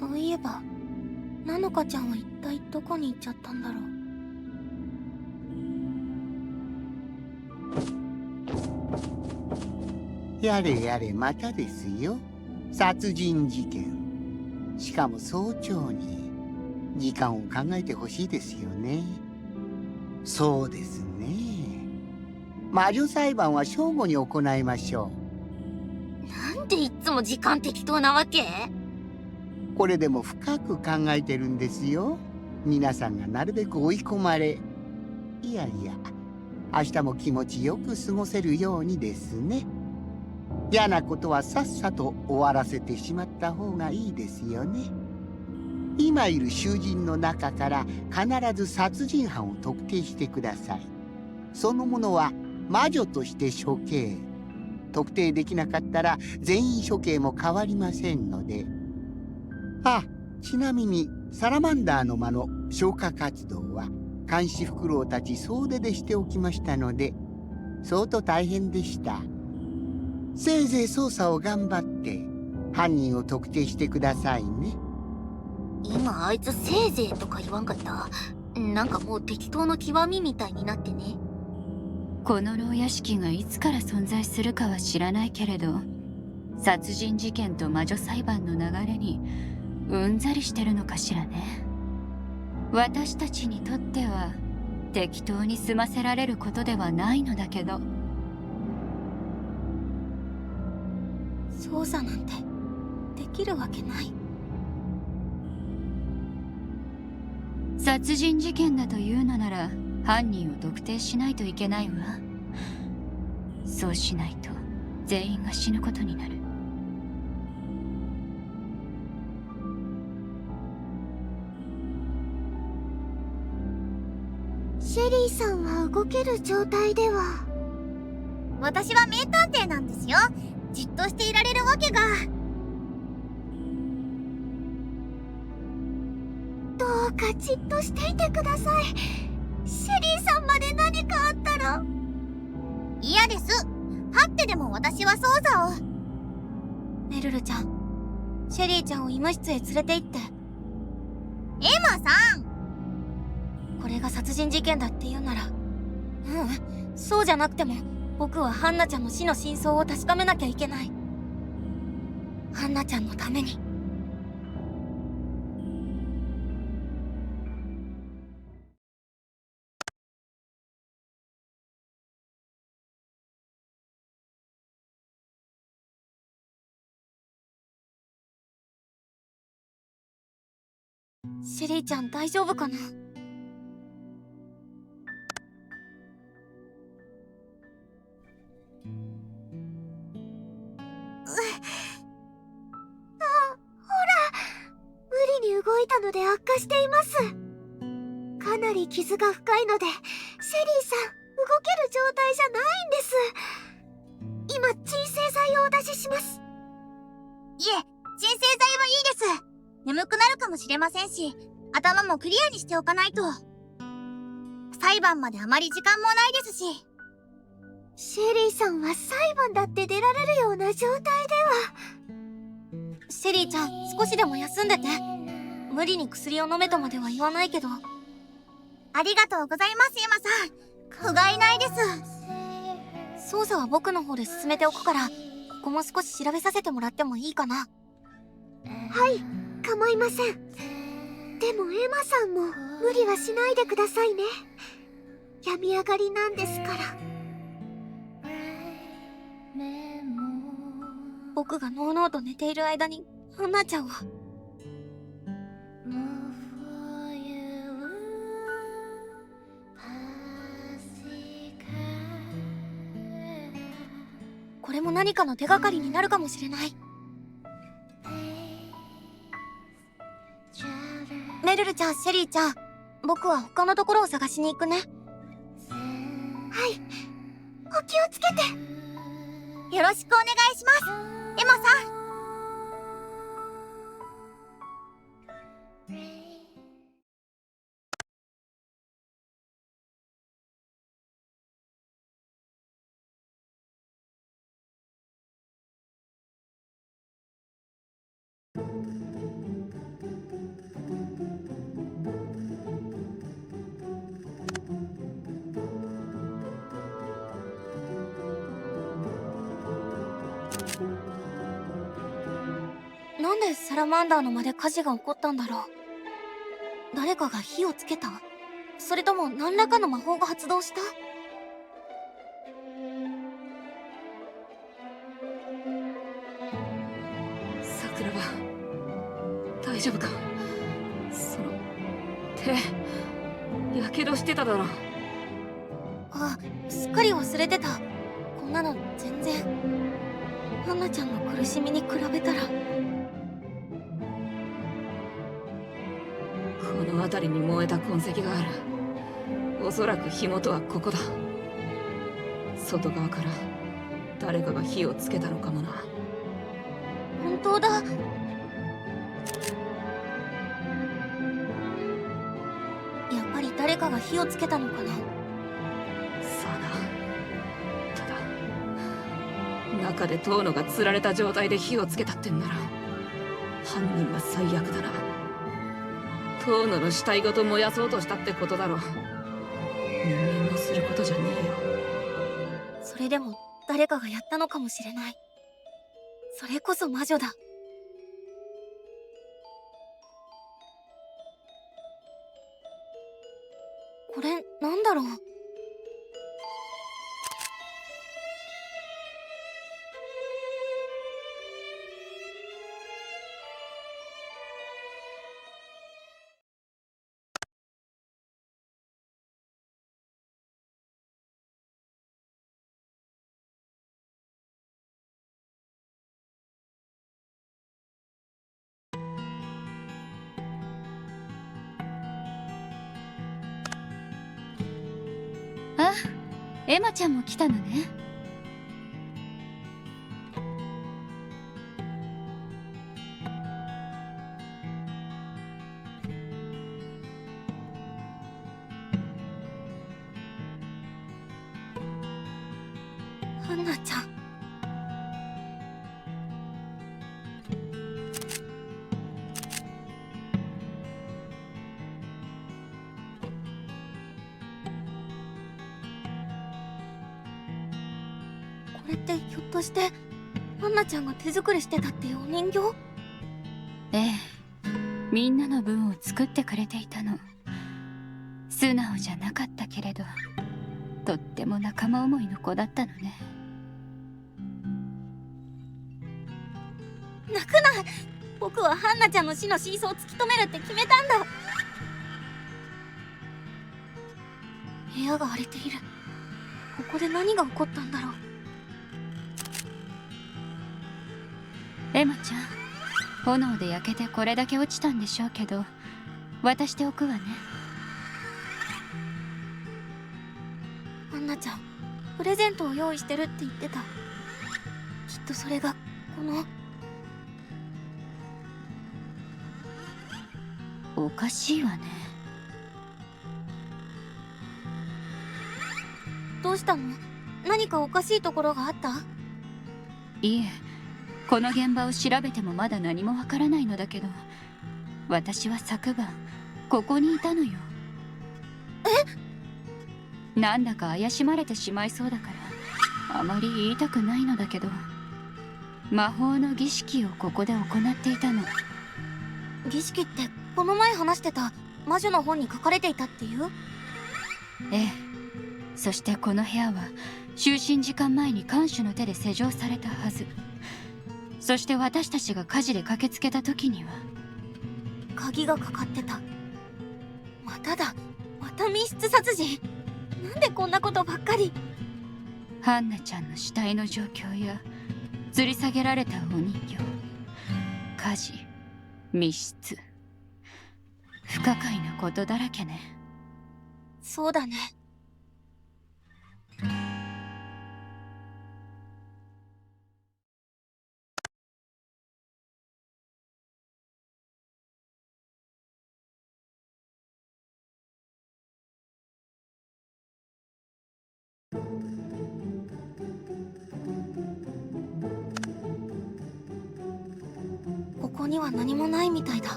そういえばなのかちゃんは一体どこに行っちゃったんだろう。やれやれ、またですよ。殺人事件。しかも早朝に。時間を考えてほしいですよね。そうですね。魔女裁判は正午に行いましょう。なんでいっつも時間適当なわけ？これでも深く考えてるんですよ。皆さんがなるべく追い込まれ、いやいや、明日も気持ちよく過ごせるようにですね。嫌なことはさっさと終わらせてしまった方がいいですよね。今いる囚人の中から必ず殺人犯を特定してください。その者は魔女として処刑。特定できなかったら全員処刑も変わりませんので。あ、ちなみにサラマンダーの間の消火活動は監視フクロウたち総出でしておきましたので、相当大変でした。せいぜい捜査を頑張って犯人を特定してくださいね。今あいつせいぜいとか言わんかった？なんかもう適当の極みみたいになってね。この牢屋敷がいつから存在するかは知らないけれど、殺人事件と魔女裁判の流れにうんざりしてるのかしらね。私たちにとっては適当に済ませられることではないのだけど。捜査なんてできるわけない。殺人事件だというのなら犯人を特定しないといけないわ。そうしないと全員が死ぬことになる。シェリーさんは動ける状態では。私は名探偵なんですよ。じっとしていられるわけが。どうかじっとしていてください。シェリーさんまで何かあったら。嫌です。はってでも私は捜査を。メルルちゃん、シェリーちゃんを医務室へ連れて行って。エマさん、これが殺人事件だって言うなら、そうじゃなくても僕はハンナちゃんの死の真相を確かめなきゃいけない。ハンナちゃんのために。シェリーちゃん大丈夫かな？無理に動いたので悪化しています。かなり傷が深いので、シェリーさん動ける状態じゃないんです。今鎮静剤をお出しします。いえ、鎮静剤はいいです。眠くなるかもしれませんし、頭もクリアにしておかないと。裁判まであまり時間もないですし。シェリーさんは裁判だって出られるような状態では。シェリーちゃん、少しでも休んでて。無理に薬を飲めとまでは言わないけど。ありがとうございます、エマさん。不甲斐ないです。捜査は僕の方で進めておくから、ここも少し調べさせてもらってもいいかな？はい、構いません。でもエマさんも無理はしないでくださいね。病み上がりなんですから。僕がのうのうと寝ている間にハンナちゃんは。これも何かの手がかりになるかもしれない。メルルちゃん、シェリーちゃん、僕は他のところを探しに行くね。はい、お気をつけて。よろしくお願いします、エマさん。なんでサラマンダーの間で火事が起こったんだろう。誰かが火をつけた？それとも何らかの魔法が発動した？桜庭、大丈夫か？その手やけどしてただろ。あ、すっかり忘れてた。こんなの全然。ハンナちゃんの苦しみに比べたら。この辺りに燃えた痕跡がある。おそらく火元はここだ。外側から誰かが火をつけたのかもな。本当だ。やっぱり誰かが火をつけたのかな。さあな。ただ中で遠野が釣られた状態で火をつけたってんなら犯人は最悪だな。遠野の死体ごと燃やそうとしたってことだろ。人間のすることじゃねえよ。それでも誰かがやったのかもしれない。それこそ魔女だ。これなんだろう。あ、エマちゃんも来たのね。ハンナちゃん。これってひょっとしてハンナちゃんが手作りしてたっていうお人形？ええ、みんなの分を作ってくれていたの。素直じゃなかったけれど、とっても仲間思いの子だったのね。泣くな。僕はハンナちゃんの死の真相を突き止めるって決めたんだ。部屋が荒れている。ここで何が起こったんだろう。エマちゃん、炎で焼けてこれだけ落ちたんでしょうけど、渡しておくわね。ハンナちゃん、プレゼントを用意してるって言ってた。きっとそれがこの。おかしいわね。どうしたの？何かおかしいところがあった？いえ、この現場を調べてもまだ何もわからないのだけど、私は昨晩ここにいたのよ。なんだか怪しまれてしまいそうだからあまり言いたくないのだけど、魔法の儀式をここで行っていたの。儀式ってこの前話してた魔女の本に書かれていたっていう？ええ、そしてこの部屋は就寝時間前に看守の手で施錠されたはず。そして私たちが火事で駆けつけた時には鍵がかかってた。まただ。また密室殺人。なんでこんなことばっかり。ハンナちゃんの死体の状況や吊り下げられたお人形、火事、密室、不可解なことだらけね。そうだね。ここには何もないみたいだ。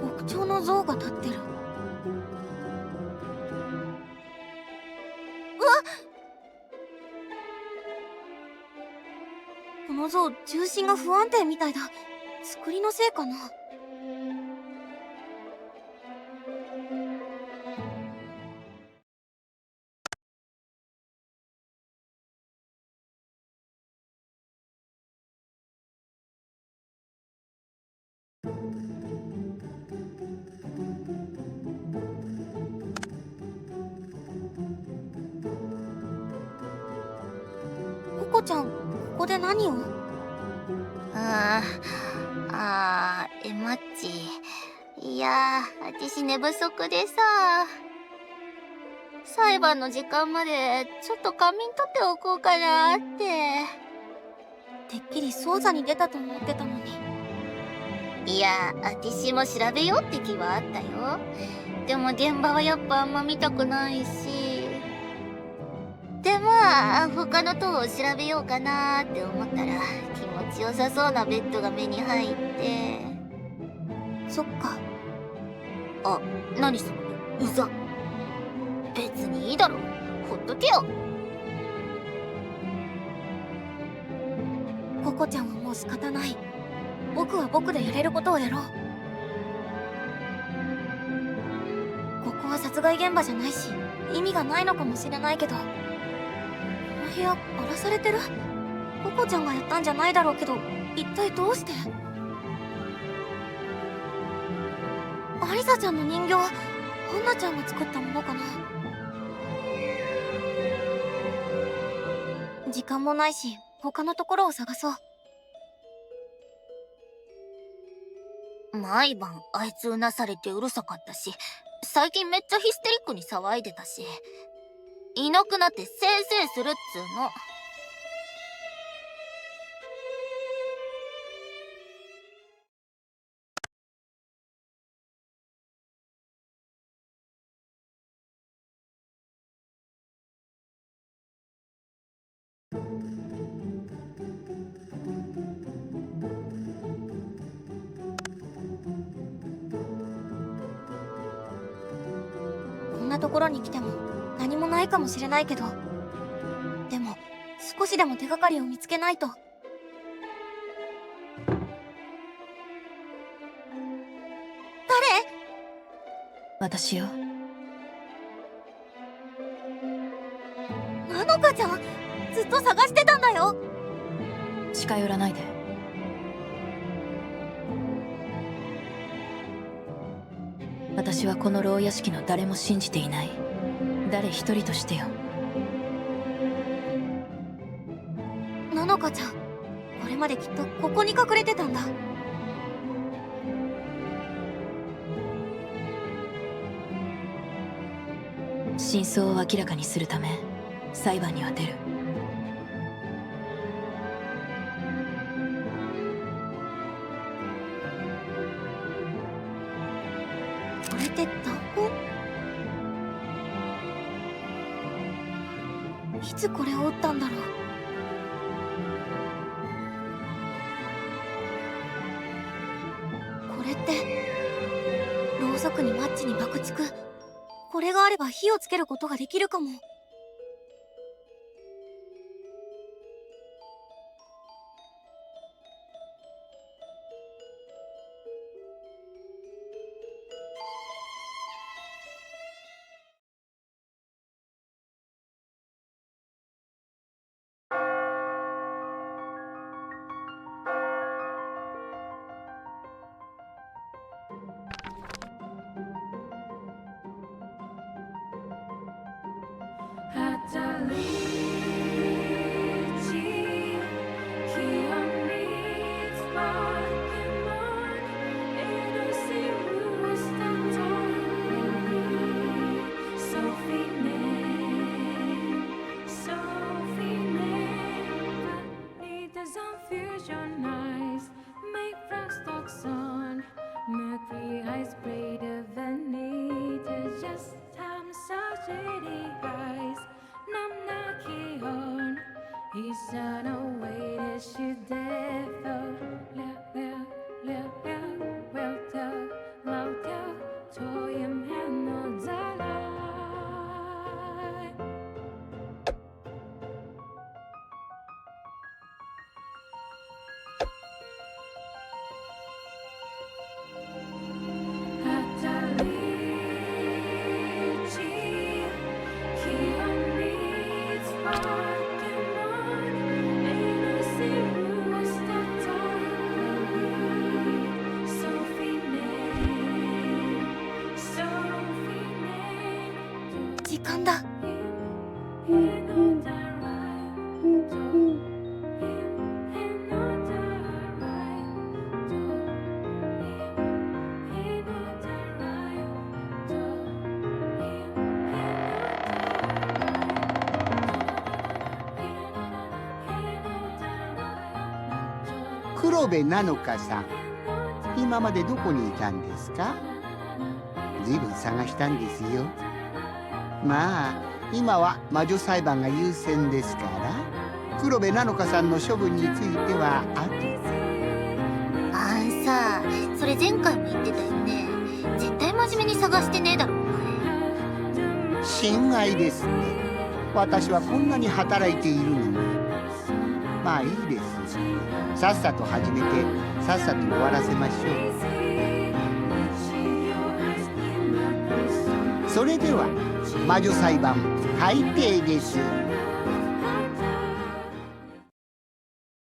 極長の像が立ってる。この像、重心が不安定みたいだ。作りのせいかな。ココちゃん、ここで何を？エマッチ。いやー、私寝不足でさ。裁判の時間までちょっと仮眠取っておこうかなーって。てっきり捜査に出たと思ってたのに。いや、私も調べようって気はあったよ。でも現場はやっぱあんま見たくないし。でまあ、他の塔を調べようかなーって思ったら気持ちよさそうなベッドが目に入って。そっか。あ、何それ、うざ。別にいいだろ。ほっとけよ。ココちゃんはもう仕方ない。僕は僕でやれることをやろう。ここは殺害現場じゃないし、意味がないのかもしれないけど、この部屋荒らされてる？ココちゃんがやったんじゃないだろうけど、一体どうして？アリサちゃんの人形、ハンナちゃんが作ったものかな？時間もないし、他のところを探そう。毎晩あいつうなされてうるさかったし、最近めっちゃヒステリックに騒いでたし、いなくなってせいせいするっつーの。こんなところに来ても何もないかもしれないけど、でも少しでも手がかりを見つけないと。私よ。なのかちゃん、ずっと探してたんだよ。近寄らないで。私はこの牢屋敷の誰も信じていない。誰一人としてよ。なのかちゃん、これまできっとここに隠れてたんだ。真相を明らかにするため裁判には出る。これって弾痕？いつこれを撃ったんだろう。これってろうそくにマッチに爆竹。これがあれば火をつけることができるかも。黒部なのかさん、今までどこにいたんですか？ずいぶん探したんですよ。まあ今は魔女裁判が優先ですから、黒部なのかさんの処分については後で。あんさ、それ前回も言ってたよね。絶対真面目に探してねえだろお前。心外ですね。私はこんなに働いているのに。まあいいです。さっさと始めてさっさと終わらせましょう。それでは魔女裁判開廷です。